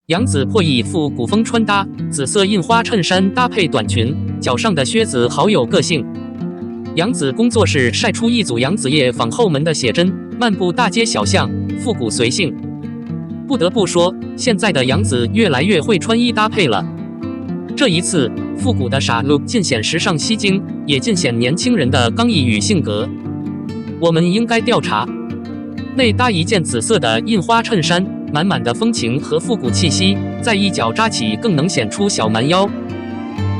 杨紫破译复古风穿搭，紫色印花衬衫搭配短裙，脚上的靴子好有个性。杨紫工作室晒出一组杨紫叶仿后门的写真，漫步大街小巷，复古随性。不得不说，现在的杨紫越来越会穿衣搭配了。这一次，复古的傻 look 尽显时尚吸睛，也尽显年轻人的刚毅与性格。我们应该调查。内搭一件紫色的印花衬衫，满满的风情和复古气息，再一脚扎起更能显出小蛮腰。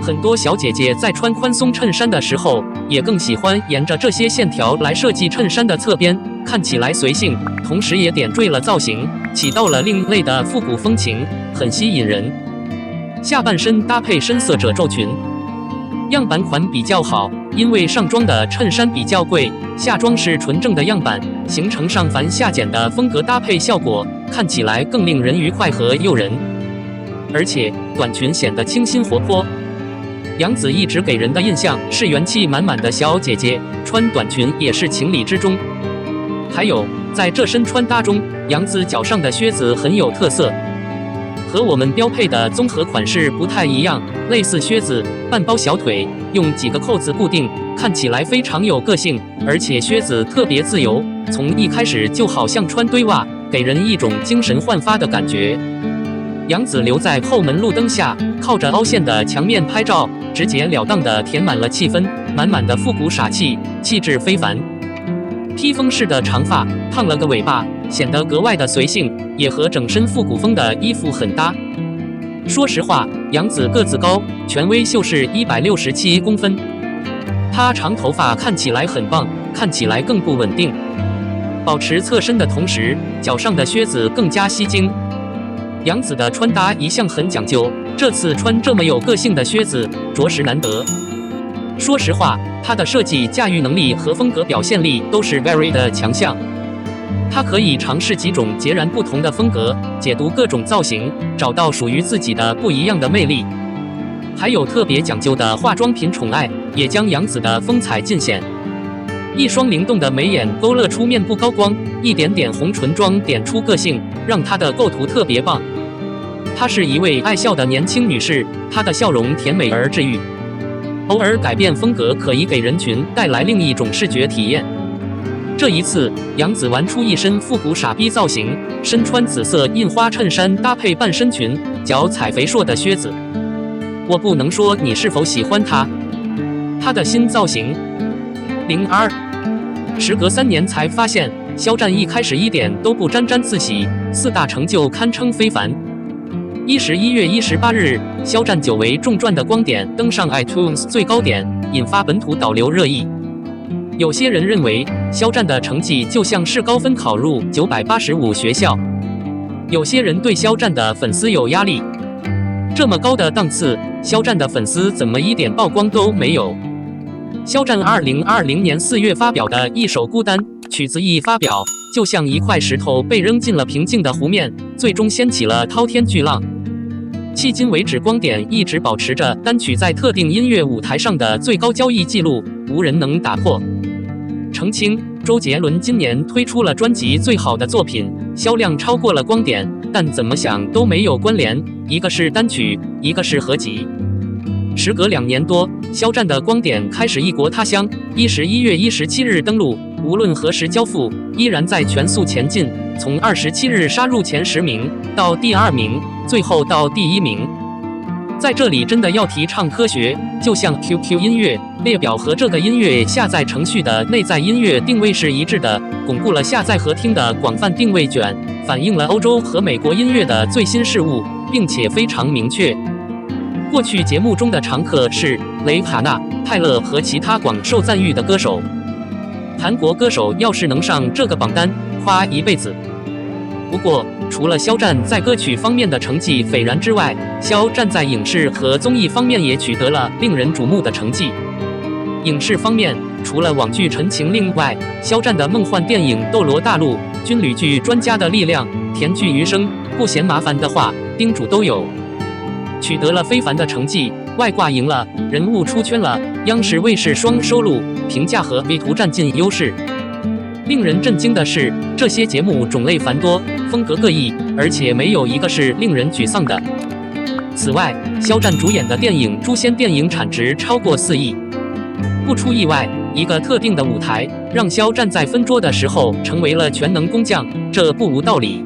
很多小姐姐在穿宽松衬衫的时候，也更喜欢沿着这些线条来设计衬衫的侧边，看起来随性，同时也点缀了造型，起到了另类的复古风情，很吸引人。下半身搭配深色褶皱裙，样板款比较好，因为上装的衬衫比较贵，下装是纯正的样板，形成上繁下简的风格搭配效果，看起来更令人愉快和诱人。而且短裙显得清新活泼。杨紫一直给人的印象是元气满满的小姐姐，穿短裙也是情理之中。还有，在这身穿搭中，杨紫脚上的靴子很有特色，和我们标配的综合款式不太一样，类似靴子半包小腿，用几个扣子固定，看起来非常有个性，而且靴子特别自由，从一开始就好像穿堆袜，给人一种精神焕发的感觉。杨紫留在后门路灯下，靠着凹陷的墙面拍照，直截了当地填满了气氛，满满的复古傻气，气质非凡。披风式的长发，烫了个尾巴，显得格外的随性，也和整身复古风的衣服很搭。说实话，杨紫个子高，权威秀是167公分，她长头发看起来很棒，看起来更不稳定。保持侧身的同时，脚上的靴子更加吸睛。杨紫的穿搭一向很讲究，这次穿这么有个性的靴子，着实难得。说实话，她的设计驾驭能力和风格表现力都是 Very 的强项。她可以尝试几种截然不同的风格，解读各种造型，找到属于自己的不一样的魅力。还有特别讲究的化妆品宠爱，也将杨紫的风采尽显。一双灵动的眉眼勾勒出面部高光，一点点红唇妆点出个性，让她的构图特别棒。她是一位爱笑的年轻女士，她的笑容甜美而治愈。偶尔改变风格，可以给人群带来另一种视觉体验。这一次，杨紫玩出一身复古傻逼造型，身穿紫色印花衬衫搭配半身裙，脚踩肥硕的靴子。我不能说你是否喜欢她。她的新造型。02。时隔3年才发现，肖战一开始一点都不沾沾自喜，4大成就堪称非凡。11月18日，肖战久违重赚的光点登上 iTunes 最高点，引发本土导流热议。有些人认为，肖战的成绩就像是高分考入985学校。有些人对肖战的粉丝有压力，这么高的档次，肖战的粉丝怎么一点曝光都没有？肖战2020年4月发表的一首孤单曲子一发表，就像一块石头被扔进了平静的湖面，最终掀起了滔天巨浪。迄今为止，光点一直保持着单曲在特定音乐舞台上的最高交易记录，无人能打破。澄清，周杰伦今年推出了专辑最好的作品，销量超过了光点，但怎么想都没有关联，一个是单曲，一个是合集。时隔2年多，肖战的光点开始异国他乡，11月17日登陆，无论何时交付，依然在全速前进，从27日杀入前10名，到第2名，最后到第1名。在这里真的要提倡科学，就像 QQ 音乐列表和这个音乐下载程序的内在音乐定位是一致的，巩固了下载和听的广泛定位卷，反映了欧洲和美国音乐的最新事物，并且非常明确。过去节目中的常客是蕾哈娜、泰勒和其他广受赞誉的歌手。韩国歌手要是能上这个榜单，夸一辈子。不过，除了肖战在歌曲方面的成绩斐然之外，肖战在影视和综艺方面也取得了令人瞩目的成绩。影视方面，除了网剧《陈情令》外，肖战的梦幻电影《斗罗大陆》、军旅剧《专家的力量》、甜剧《余生》、不嫌麻烦的话，叮嘱都有。取得了非凡的成绩，外挂赢了，人物出圈了，央视卫视双收录，评价和 B 图占尽优势。令人震惊的是，这些节目种类繁多，风格各异，而且没有一个是令人沮丧的。此外，肖战主演的电影《诛仙》电影产值超过4亿。不出意外，一个特定的舞台让肖战在分桌的时候成为了全能工匠，这不无道理。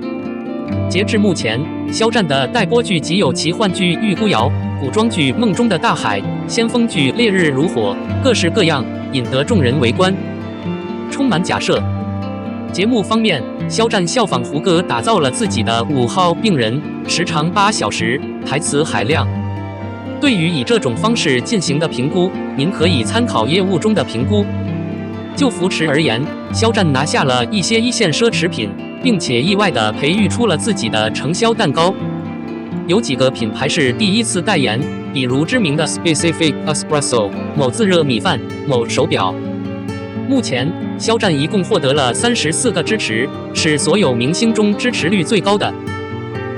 截至目前，肖战的待播剧即有奇幻剧《玉孤遥》、古装剧《梦中的大海》、先锋剧《烈日如火》，各式各样，引得众人围观，充满假设。节目方面，肖战效仿胡歌打造了自己的5号病人，时长8小时，台词海量。对于以这种方式进行的评估，您可以参考业务中的评估。就扶持而言，肖战拿下了一些1线奢侈品，并且意外地培育出了自己的承销蛋糕。有几个品牌是第一次代言，比如知名的 Specific Espresso、某自热米饭、某手表。目前，肖战一共获得了34个支持，是所有明星中支持率最高的。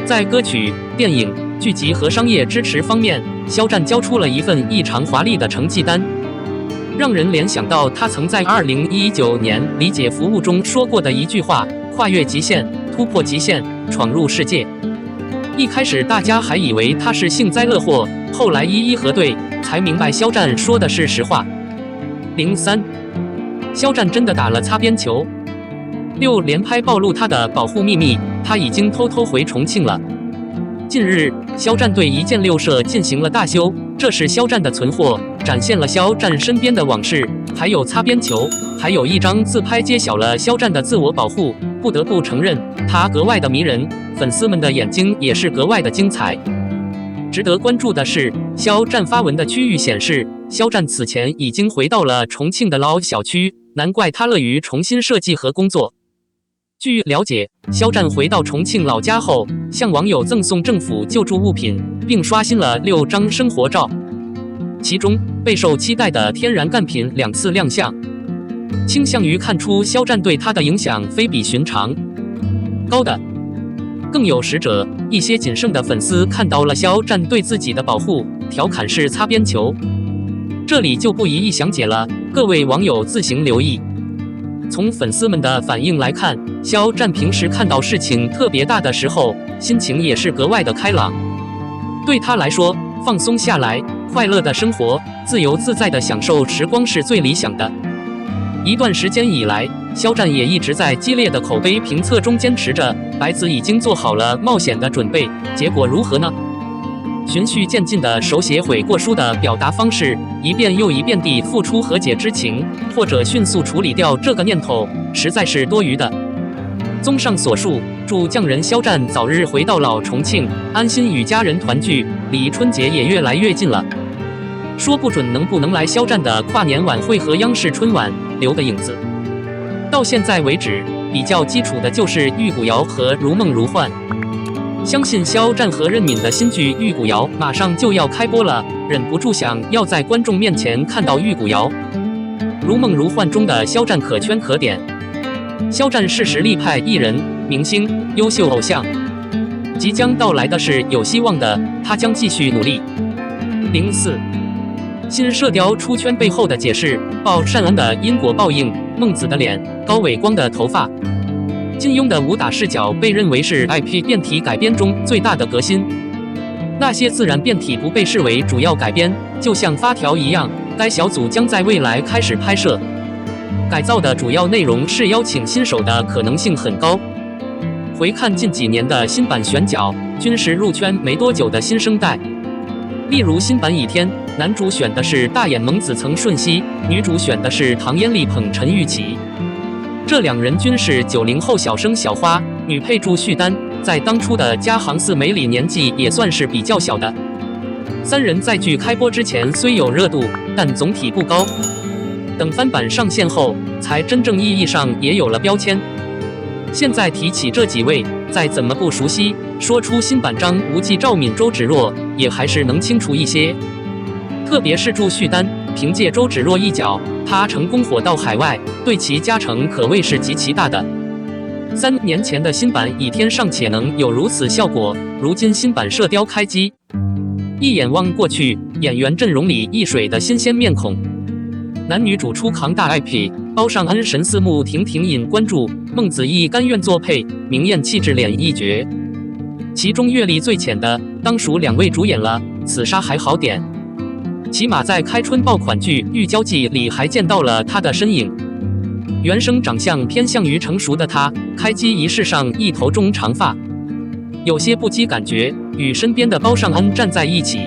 在歌曲、电影、剧集和商业支持方面，肖战交出了一份异常华丽的成绩单，让人联想到他曾在2019年《理解服务》中说过的一句话：跨越极限，突破极限，闯入世界。一开始大家还以为他是幸灾乐祸，后来一一核对，才明白肖战说的是实话。03，肖战真的打了擦边球。6连拍暴露他的保护秘密，他已经偷偷回重庆了。近日，肖战对一箭6社进行了大修，这是肖战的存货，展现了肖战身边的往事，还有擦边球，还有一张自拍揭晓了肖战的自我保护。不得不承认，他格外的迷人，粉丝们的眼睛也是格外的精彩。值得关注的是，肖战发文的区域显示，肖战此前已经回到了重庆的老小区，难怪他乐于重新设计和工作。据了解，肖战回到重庆老家后，向网友赠送政府救助物品，并刷新了6张生活照，其中备受期待的天然赣品2次亮相，倾向于看出肖战对他的影响非比寻常高的。更有使者，一些谨慎的粉丝看到了肖战对自己的保护，调侃是擦边球，这里就不一一详解了，各位网友自行留意。从粉丝们的反应来看，肖战平时看到事情特别大的时候，心情也是格外的开朗。对他来说，放松下来，快乐的生活，自由自在的享受时光是最理想的。一段时间以来，肖战也一直在激烈的口碑评测中坚持着，白子已经做好了冒险的准备，结果如何呢？循序渐进的手写悔过书的表达方式，一遍又一遍地付出和解之情，或者迅速处理掉这个念头，实在是多余的。综上所述，祝匠人肖战早日回到老重庆，安心与家人团聚，离春节也越来越近了。说不准能不能来肖战的跨年晚会和央视春晚留个影子。到现在为止，比较基础的就是玉骨遥和如梦如幻。相信肖战和任敏的新剧《玉骨遥》马上就要开播了，忍不住想要在观众面前看到玉骨遥。如梦如幻中的肖战可圈可点。肖战是实力派艺人、明星、优秀偶像，即将到来的是有希望的，他将继续努力。04，新射雕出圈背后的解释：鲍善恩的因果报应，孟子的脸，高伟光的头发。金庸的武打视角被认为是 IP 变体改编中最大的革新。那些自然变体不被视为主要改编，就像发条一样，该小组将在未来开始拍摄。改造的主要内容是邀请新手的可能性很高。回看近几年的新版选角，均是入圈没多久的新生代。例如新版倚天，男主选的是大眼萌子曾舜晞，女主选的是唐嫣力捧陈钰琪。这2人均是90后小生小花，女配朱旭丹在当初的家行4美里年纪也算是比较小的。3人在剧开播之前虽有热度，但总体不高。等番版上线后，才真正意义上也有了标签。现在提起这几位，再怎么不熟悉，说出新版张无忌、赵敏、周芷若，也还是能清楚一些。特别是朱旭丹，凭借周芷若一角，他成功火到海外，对其加成可谓是极其大的。3年前的新版倚天尚且能有如此效果，如今新版射雕开机，一眼望过去，演员阵容里一水的新鲜面孔。男女主出扛大 IP， 包尚恩、神似穆婷婷引关注，孟子义甘愿作配，明艳气质脸一绝。其中阅历最浅的，当属2位主演了，此沙还好点，起码在开春爆款剧《玉娇记》里还见到了她的身影。原生长相偏向于成熟的她，开机仪式上一头中长发，有些不羁感觉，与身边的包尚恩站在一起，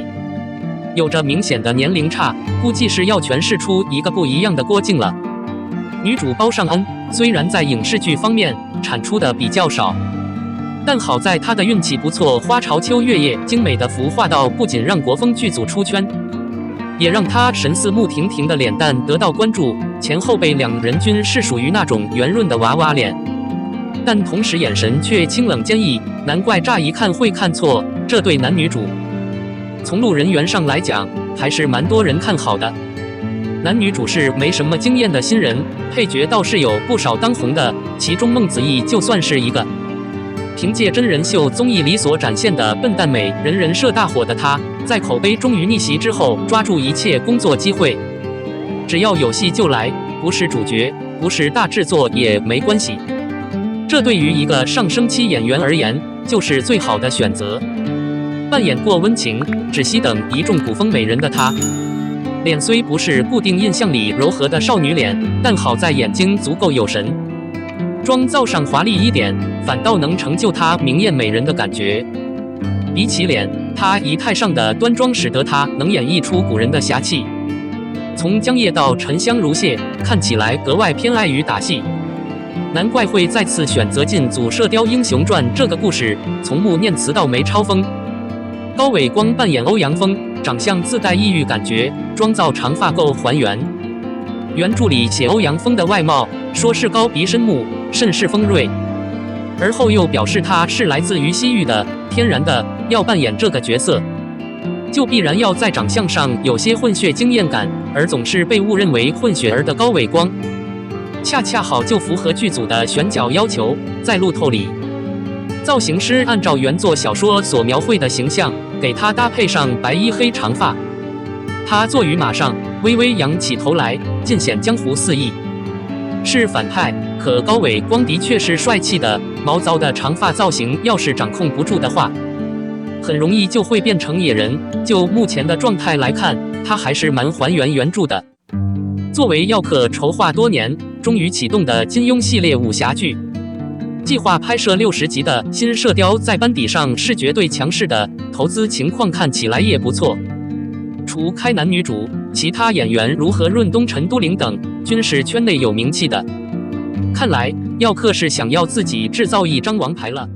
有着明显的年龄差，估计是要诠释出一个不一样的郭靖了。女主包尚恩虽然在影视剧方面产出的比较少，但好在她的运气不错，花朝秋月夜精美的服化道不仅让国风剧组出圈，也让她神似穆婷婷的脸蛋得到关注，前后辈2人均是属于那种圆润的娃娃脸，但同时眼神却清冷坚毅，难怪乍一看会看错这对男女主。从路人缘上来讲，还是蛮多人看好的。男女主是没什么经验的新人，配角倒是有不少当红的，其中孟子义就算是一个。凭借真人秀综艺里所展现的笨蛋美人人设大火的他，在口碑终于逆袭之后，抓住一切工作机会，只要有戏就来，不是主角，不是大制作也没关系。这对于一个上升期演员而言，就是最好的选择。扮演过温情、芷溪等一众古风美人的她，脸虽不是固定印象里柔和的少女脸，但好在眼睛足够有神，妆造上华丽一点，反倒能成就她明艳美人的感觉。比起脸，她仪态上的端庄使得她能演绎出古人的侠气。从江夜到沉香如屑，看起来格外偏爱于打戏，难怪会再次选择进组《射雕英雄传》这个故事，从穆念慈到梅超风。高伟光扮演欧阳锋，长相自带异域感觉，妆造长发够还原。原著里写欧阳锋的外貌，说是高鼻深目，甚是锋锐，而后又表示他是来自于西域的，天然的要扮演这个角色，就必然要在长相上有些混血惊艳感，而总是被误认为混血儿的高伟光，恰恰好就符合剧组的选角要求。在路透里，造型师按照原作小说所描绘的形象，给他搭配上白衣黑长发，他坐于马上，微微仰起头来，尽显江湖四意。是反派，可高伟光的确是帅气的，毛躁的长发造型要是掌控不住的话，很容易就会变成野人。就目前的状态来看，他还是蛮还原原著的。作为耀客筹划多年，终于启动的金庸系列武侠剧，计划拍摄60集的新射雕在班底上是绝对强势的，投资情况看起来也不错。除开男女主，其他演员如何润东、陈都灵等，均是圈内有名气的。看来耀客是想要自己制造一张王牌了。